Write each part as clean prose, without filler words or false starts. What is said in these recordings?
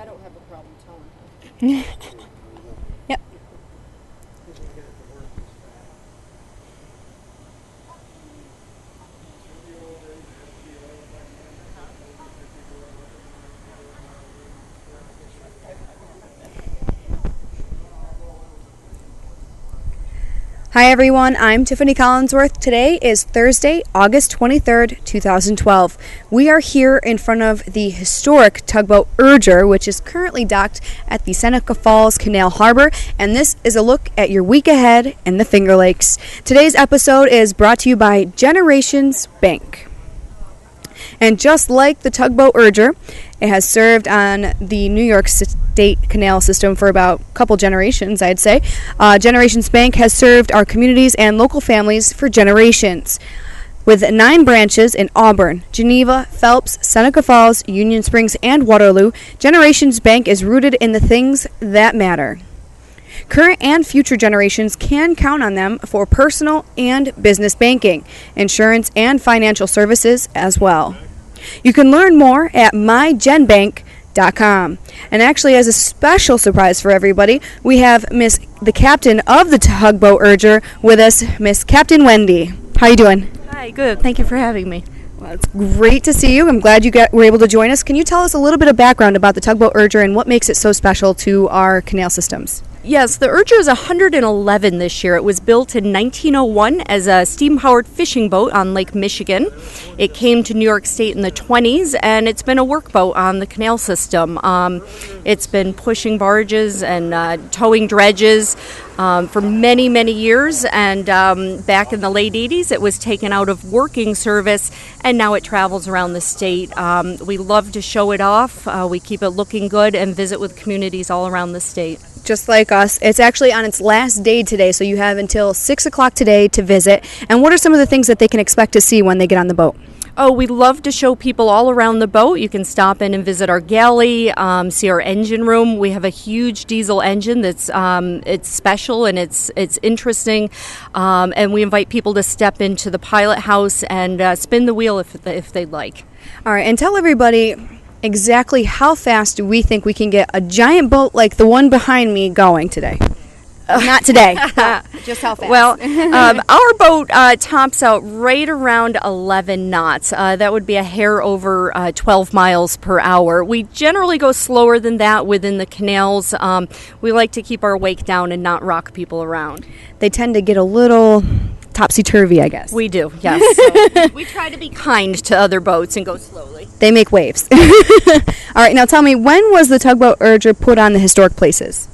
I don't have a problem towing. Yep. Hi everyone, I'm Tiffany Collinsworth. Today is Thursday, August 23rd, 2012. We are here in front of the historic Tugboat Urger, which is currently docked at the Seneca Falls Canal Harbor, and this is a look at your week ahead in the Finger Lakes. Today's episode is brought to you by Generations Bank. And just like the Tugboat Urger, it has served on the New York State Canal System for about a couple generations, I'd say. Generations Bank has served our communities and local families for generations. With 9 branches in Auburn, Geneva, Phelps, Seneca Falls, Union Springs, and Waterloo, Generations Bank is rooted in the things that matter. Current and future generations can count on them for personal and business banking, insurance, and financial services as well. You can learn more at mygenbank.com. And actually, as a special surprise for everybody, we have the captain of the Tugboat Urger with us, Miss Captain Wendy. How you doing? Hi, good. Thank you for having me. Well, it's great to see you. I'm glad you were able to join us. Can you tell us a little bit of background about the Tugboat Urger and what makes it so special to our canal systems? Yes, the Urger is 111 this year. It was built in 1901 as a steam-powered fishing boat on Lake Michigan. It came to New York State in the 20s, and it's been a workboat on the canal system. It's been pushing barges and towing dredges for many, many years, and back in the late 80s, it was taken out of working service, and now it travels around the state. We love to show it off. We keep it looking good and visit with communities all around the state. Just like us. It's actually on its last day today, so you have until 6 o'clock today to visit. And what are some of the things that they can expect to see when they get on the boat? Oh, we love to show people all around the boat. You can stop in and visit our galley, see our engine room. We have a huge diesel engine that's it's special and it's interesting. And we invite people to step into the pilot house and spin the wheel if they'd like. All right, and tell everybody exactly how fast do we think we can get a giant boat like the one behind me going today? Not today, just how fast? Well, our boat tops out right around 11 knots. That would be a hair over 12 miles per hour. We generally go slower than that within the canals. We like to keep our wake down and not rock people around. They tend to get a little topsy-turvy, I guess. We do, yes. So we try to be kind to other boats and go slowly. They make waves. All right, now tell me, when was the Tugboat Urger put on the historic places?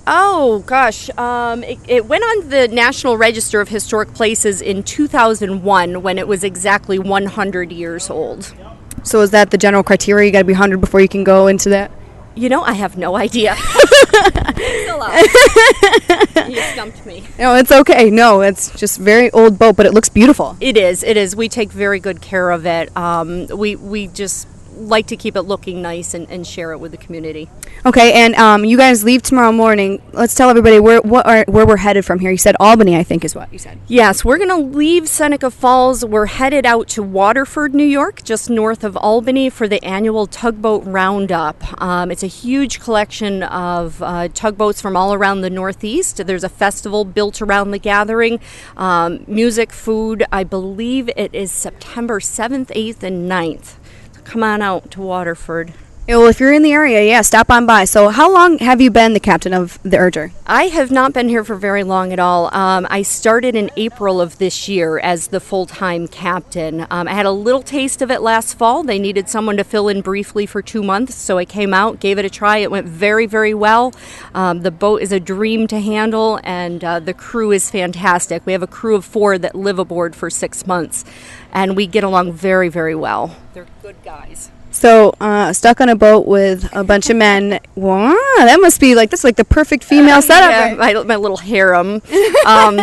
Oh, gosh. It went on the National Register of Historic Places in 2001 when it was exactly 100 years old. So is that the general criteria? You got to be 100 before you can go into that? You know, I have no idea. You stumped me. No, it's okay. No, it's just very old boat, but it looks beautiful. It is. We take very good care of it. We just like to keep it looking nice and share it with the community. Okay, and you guys leave tomorrow morning. Let's tell everybody where we're headed from here. You said Albany, I think is what you said. Yes, we're going to leave Seneca Falls. We're headed out to Waterford, New York, just north of Albany for the annual Tugboat Roundup. It's a huge collection of tugboats from all around the Northeast. There's a festival built around the gathering. Music, food. I believe it is September 7th, 8th, and 9th. Come on out to Waterford. Yeah, well, if you're in the area, yeah, stop on by. So how long have you been the captain of the Urger? I have not been here for very long at all. I started in April of this year as the full-time captain. I had a little taste of it last fall. They needed someone to fill in briefly for 2 months, so I came out, gave it a try. It went very, very well. The boat is a dream to handle, and the crew is fantastic. We have a crew of 4 that live aboard for 6 months, and we get along very, very well. They're good guys. So, stuck on a boat with a bunch of men. Wow, that must be that's like the perfect female setup. Yeah, my little harem. I'm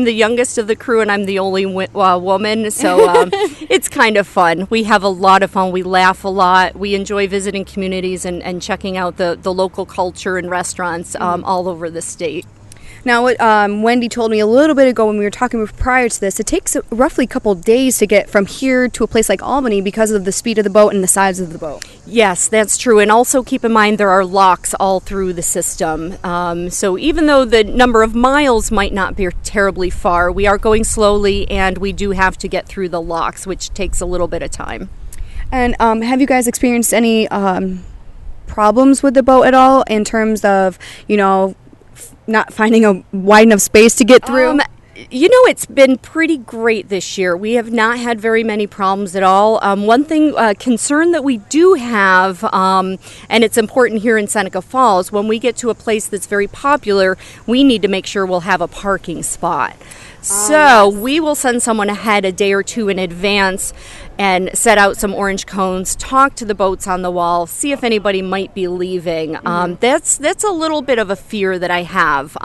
the youngest of the crew, and I'm the only woman, so it's kind of fun. We have a lot of fun. We laugh a lot. We enjoy visiting communities and checking out the local culture and restaurants all over the state. Now, what Wendy told me a little bit ago when we were talking prior to this, it takes roughly a couple days to get from here to a place like Albany because of the speed of the boat and the size of the boat. Yes, that's true. And also keep in mind there are locks all through the system. So even though the number of miles might not be terribly far, we are going slowly and we do have to get through the locks, which takes a little bit of time. And have you guys experienced any problems with the boat at all in terms of, not finding a wide enough space to get through? It's been pretty great this year. We have not had very many problems at all. One thing, concern that we do have, and it's important here in Seneca Falls, when we get to a place that's very popular, we need to make sure we'll have a parking spot. So we will send someone ahead a day or two in advance and set out some orange cones, talk to the boats on the wall, see if anybody might be leaving. That's a little bit of a fear that I have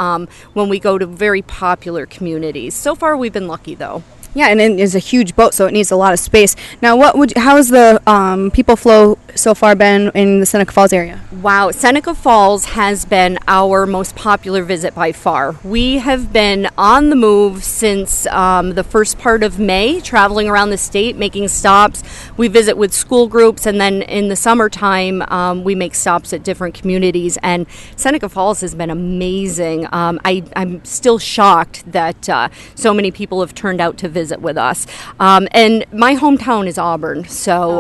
when we go to very popular communities. So far, we've been lucky, though. Yeah, and it is a huge boat, so it needs a lot of space. Now, how has the people flow so far been in the Seneca Falls area? Wow, Seneca Falls has been our most popular visit by far. We have been on the move since the first part of May, traveling around the state, making stops. We visit with school groups, and then in the summertime, we make stops at different communities, and Seneca Falls has been amazing. I'm still shocked that so many people have turned out to visit with us. And my hometown is Auburn, so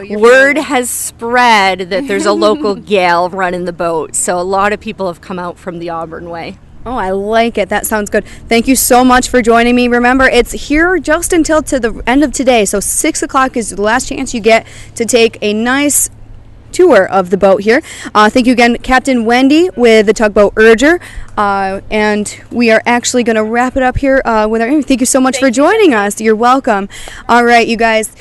word has spread that there's a local gal running the boat, so a lot of people have come out from the Auburn way. Oh, I like it. That sounds good. Thank you so much for joining me. Remember, it's here just until to the end of today, so 6 o'clock is the last chance you get to take a nice tour of the boat here. Thank you again, Captain Wendy with the Tugboat Urger. And we are actually going to wrap it up here with our interview. Thank you so much for joining us. You're welcome. All right, you guys.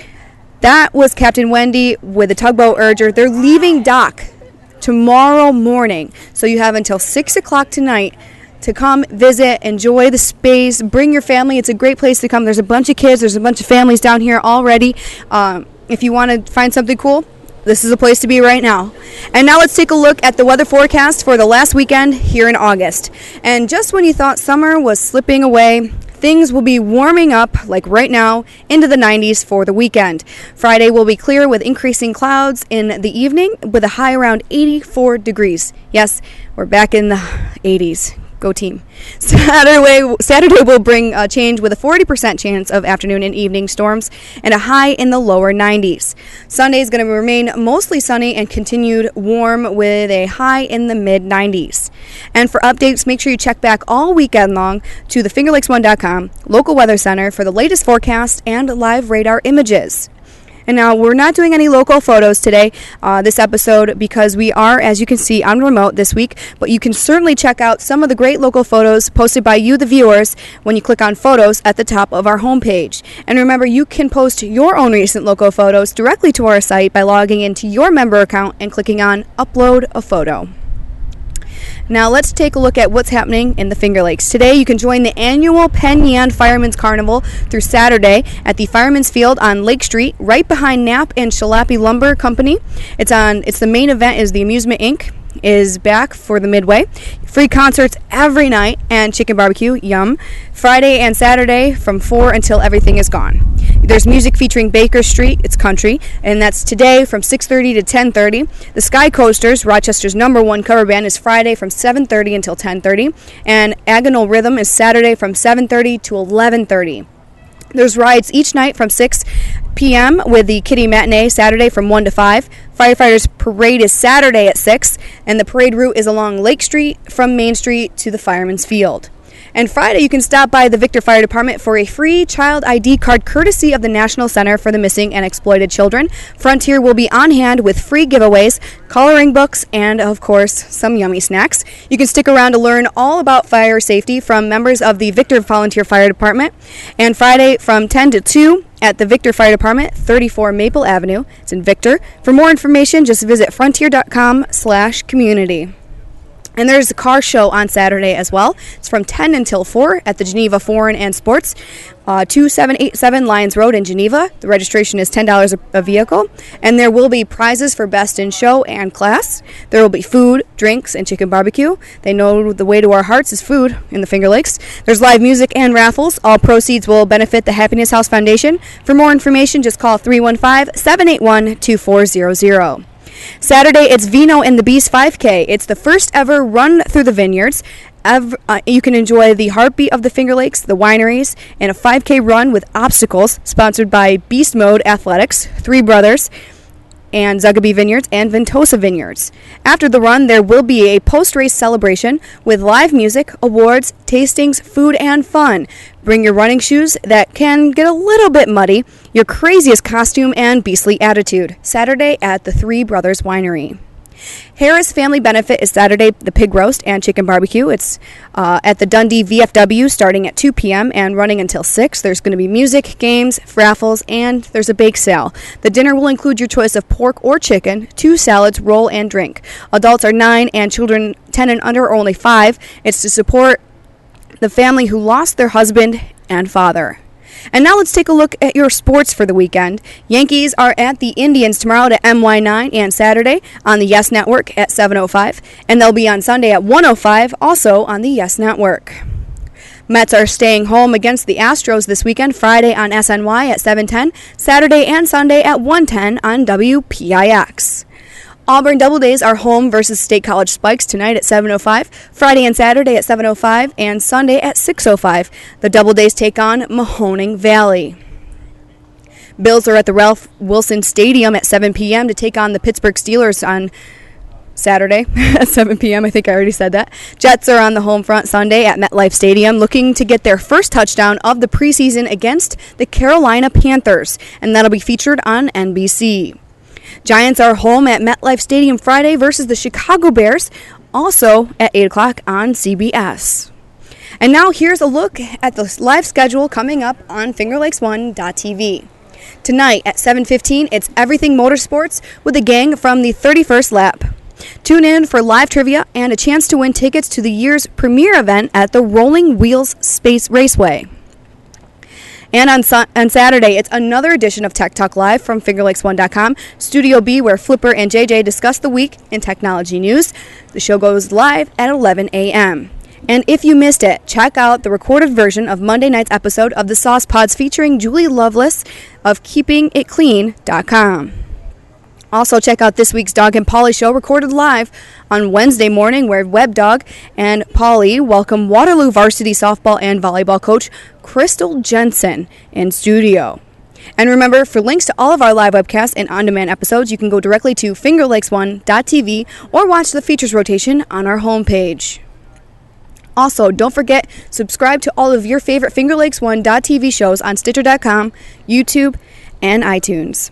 That was Captain Wendy with the Tugboat Urger. They're leaving dock tomorrow morning. So you have until 6 o'clock tonight to come visit, enjoy the space, bring your family. It's a great place to come. There's a bunch of kids. There's a bunch of families down here already. If you want to find something cool, this is a place to be right now. And now let's take a look at the weather forecast for the last weekend here in August. And just when you thought summer was slipping away, things will be warming up, like right now, into the 90s for the weekend. Friday will be clear with increasing clouds in the evening with a high around 84 degrees. Yes, we're back in the 80s. Go team. Saturday will bring a change with a 40% chance of afternoon and evening storms and a high in the lower 90s. Sunday is going to remain mostly sunny and continued warm with a high in the mid 90s. And for updates, make sure you check back all weekend long to thefingerlakes1.com, local weather center for the latest forecast and live radar images. And now we're not doing any local photos today, this episode, because we are, as you can see, on remote this week. But you can certainly check out some of the great local photos posted by you, the viewers, when you click on photos at the top of our homepage. And remember, you can post your own recent local photos directly to our site by logging into your member account and clicking on Upload a Photo. Now let's take a look at what's happening in the Finger Lakes. Today you can join the annual Penn Yan Fireman's Carnival through Saturday at the Fireman's Field on Lake Street, right behind Knapp and Shalappy Lumber Company. It's the main event is the Amusement Inc. is back for the Midway. Free concerts every night and chicken barbecue, yum. Friday and Saturday from 4 until everything is gone. There's music featuring Baker Street, it's country, and that's today from 6:30 to 10:30. The Sky Coasters, Rochester's #1 cover band, is Friday from 7:30 until 10:30, and Agonal Rhythm is Saturday from 7:30 to 11:30. There's rides each night from 6 p.m. with the Kitty Matinee Saturday from 1 to 5. Firefighters Parade is Saturday at 6, and the parade route is along Lake Street from Main Street to the Fireman's Field. And Friday, you can stop by the Victor Fire Department for a free child ID card courtesy of the National Center for the Missing and Exploited Children. Frontier will be on hand with free giveaways, coloring books, and, of course, some yummy snacks. You can stick around to learn all about fire safety from members of the Victor Volunteer Fire Department. And Friday from 10 to 2 at the Victor Fire Department, 34 Maple Avenue. It's in Victor. For more information, just visit frontier.com/community. And there's a car show on Saturday as well. It's from 10 until 4 at the Geneva Foreign and Sports, 2787 Lyons Road in Geneva. The registration is $10 a vehicle. And there will be prizes for best in show and class. There will be food, drinks, and chicken barbecue. They know the way to our hearts is food in the Finger Lakes. There's live music and raffles. All proceeds will benefit the Happiness House Foundation. For more information, just call 315-781-2400. Saturday, it's Vino and the Beast 5K. It's the first ever run through the vineyards. You can enjoy the heartbeat of the Finger Lakes, the wineries, and a 5K run with obstacles sponsored by Beast Mode Athletics, Three Brothers, and Zugabee Vineyards and Ventosa Vineyards. After the run, there will be a post-race celebration with live music, awards, tastings, food, and fun. Bring your running shoes that can get a little bit muddy, your craziest costume, and beastly attitude. Saturday at the Three Brothers Winery. Harris Family Benefit is Saturday, the pig roast and chicken barbecue. It's at the Dundee VFW starting at 2 p.m. and running until 6. There's going to be music, games, raffles, and there's a bake sale. The dinner will include your choice of pork or chicken, 2 salads, roll, and drink. Adults are 9 and children 10 and under are only 5. It's to support the family who lost their husband and father. And now let's take a look at your sports for the weekend. Yankees are at the Indians tomorrow at MY9 and Saturday on the Yes Network at 7:05. And they'll be on Sunday at 1:05, also on the Yes Network. Mets are staying home against the Astros this weekend, Friday on SNY at 7:10, Saturday and Sunday at 1:10 on WPIX. Auburn Doubledays are home versus State College Spikes tonight at 7:05, Friday and Saturday at 7:05, and Sunday at 6:05. The Doubledays take on Mahoning Valley. Bills are at the Ralph Wilson Stadium at 7 p.m. to take on the Pittsburgh Steelers on Saturday at 7 p.m. I think I already said that. Jets are on the home front Sunday at MetLife Stadium looking to get their first touchdown of the preseason against the Carolina Panthers, and that'll be featured on NBC. Giants are home at MetLife Stadium Friday versus the Chicago Bears, also at 8 o'clock on CBS. And now here's a look at the live schedule coming up on FingerLakes1.tv. Tonight at 7:15, it's Everything Motorsports with a gang from the 31st lap. Tune in for live trivia and a chance to win tickets to the year's premiere event at the Rolling Wheels Space Raceway. And on Saturday, it's another edition of Tech Talk Live from FingerLakes1.com, Studio B, where Flipper and JJ discuss the week in technology news. The show goes live at 11 a.m. And if you missed it, check out the recorded version of Monday night's episode of the Sauce Pods featuring Julie Lovelace of KeepingItClean.com. Also, check out this week's Dog and Polly show recorded live on Wednesday morning, where WebDog and Polly welcome Waterloo varsity softball and volleyball coach Crystal Jensen in studio. And remember, for links to all of our live webcasts and on-demand episodes, you can go directly to FingerLakes1.tv or watch the features rotation on our homepage. Also, don't forget, subscribe to all of your favorite FingerLakes1.tv shows on Stitcher.com, YouTube, and iTunes.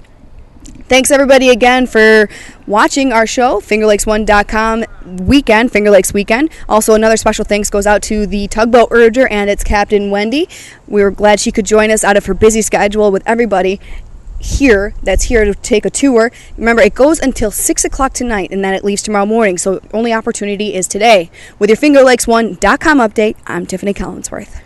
Thanks, everybody, again for watching our show, FingerLakes1.com weekend, Finger Lakes Weekend. Also, another special thanks goes out to the Tugboat Urger and its Captain Wendy. We were glad she could join us out of her busy schedule with everybody that's here to take a tour. Remember, it goes until 6 o'clock tonight, and then it leaves tomorrow morning, so only opportunity is today. With your FingerLakes1.com update, I'm Tiffany Collinsworth.